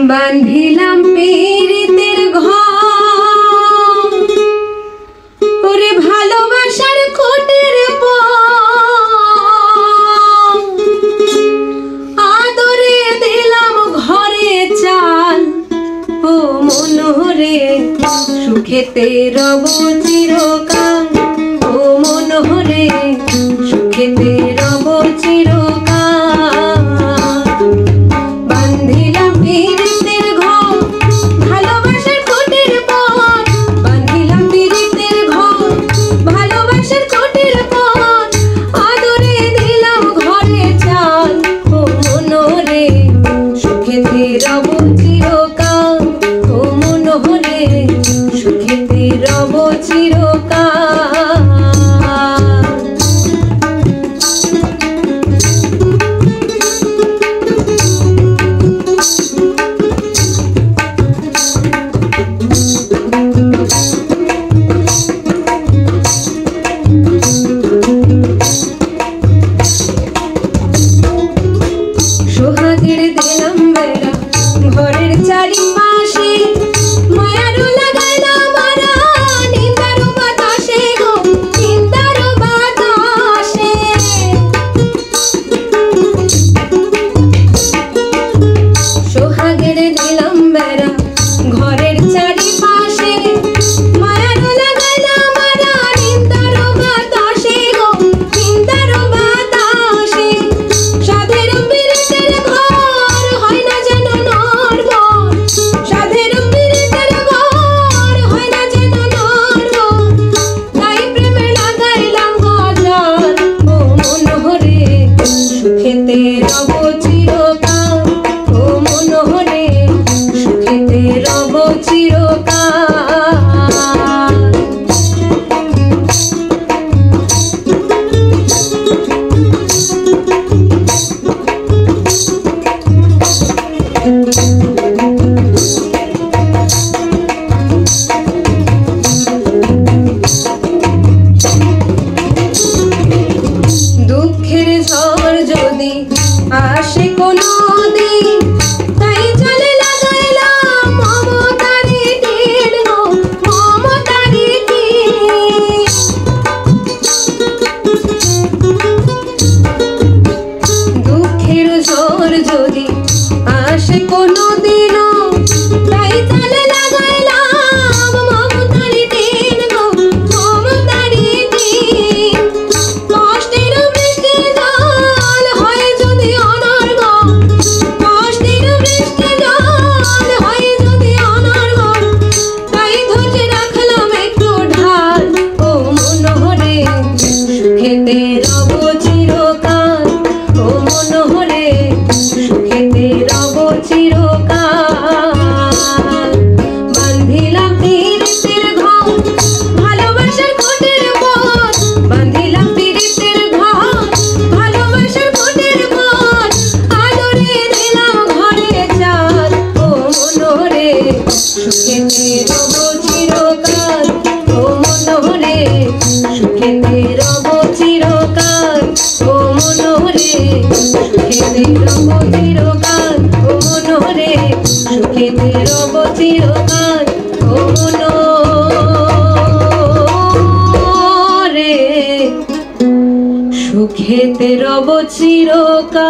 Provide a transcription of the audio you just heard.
বাঁধিলাম পীড়িতের ঘর, ওরে ভালোবাসার কোটের আদরে দিলাম ঘরে চাল, ও মনোহরে সুখেতে রব চিরকাল, ও মনোহরে সুখেতে রব চিরকাল। বাঁধিলাম পীড়িতের ঘর, ভালোবাসার কোটের পথ, বাঁধিলাম পীড়িতের ঘর, ভালোবাসার কোটের পথ, আদরে দিলাম ঘরে চাল, ও মনোহরে সুখেতে রব চিরকাল, ও মনোহরে সুখেতে রব চিরকাল। সোহাগের দিলাম বেড়া ঘরের চারিপাশে, মায়ারও লাগাইলাম মারা নিন্দারও বাতাসে গো, নিন্দারও বাতাসে। সোহাগের দিলাম বেড়া ঘরের চারিপাশে, মায়ারও লাগাইলাম মারা নিন্দারও বাতাসে গো, নিন্দারও বাতাসে। সাধের পীড়িতের ঘর হয় না যেন নড়বড়, সাধের পীড়িতের ঘর হয় না যেন নড়বড়, তাই প্রেমে লাগাইলাম গজল, ও মনোহরে সুখেতে রব চিরকাল, ও মনোহরে সুখেতে রব চিরকাল। দুঃখের ঝড় যদি আসে কোনো দিন, তাই চলে লাগাইলাম মমতারি তীর গো, মমতারি তীর। দুঃখের ঝড় যদি আসে কোনো দিনও, তাই চলে লাগাইলাম মমতারি তীর গো, মমতারি তীর। কষ্টের বৃষ্টি জল হয় যদি অনর্গ, কষ্টের বৃষ্টি জল হয় যদি অনর্গ, তাই ধৈর্য রাখলাম একটু ঢাল, ও মনোহরে সুখেতে রব চিরকাল, ও মনোহরে সুখেতে রব চিরকাল। বাঁধিলাম পীড়িতের ঘর, ভালোবাসার কোটের পথ, বাঁধিলাম পীড়িতের ঘর, ভালোবাসার কোটের পথ, আদরে দিলাম ঘরে চাল, ও মনোহরে সুখেতে রব চিরকাল, ও মনোহরে সুখেতে রব চিরকাল, ও মনোহরে সুখেতে রব চিরকাল, ও মনোহরে সুখেতে রব চিরকাল, ও মনোহরে সুখেতে রব চিরকাল।